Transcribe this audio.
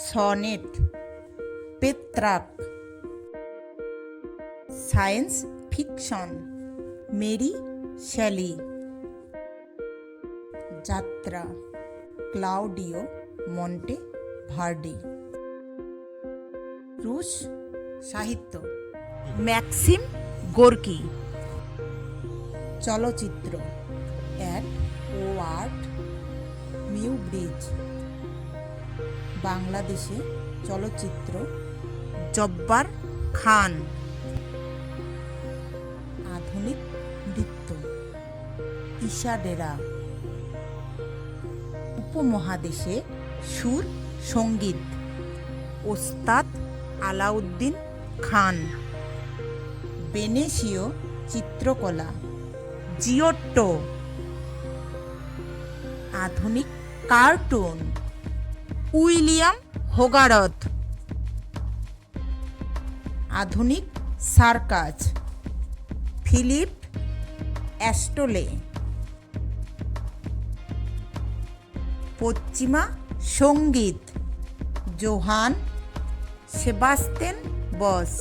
Sonnet, Petrarch. Science fiction, Mary Shelley. যাত্রা, Claudio Monteverdi. রুশ সাহিত্য, ম্যাক্সিম গোর্কি। চলচ্চিত্র, এডওয়ার্ড মিউব্রিজ। বাংলাদেশে চলচ্চিত্র, জব্বার খান। আধুনিক নৃত্য, ইশাডেরা। উপমহাদেশে সুর সঙ্গীত, ওস্তাদ আলাউদ্দিন খান। ভেনেশীয় চিত্রকলা, জিওট্টো। আধুনিক কার্টুন, উইলিয়াম হোগারথ। আধুনিক সার্কাস, ফিলিপ অ্যাস্টলে। পশ্চিমা সঙ্গীত, জোহান সেবাস্তেন বস।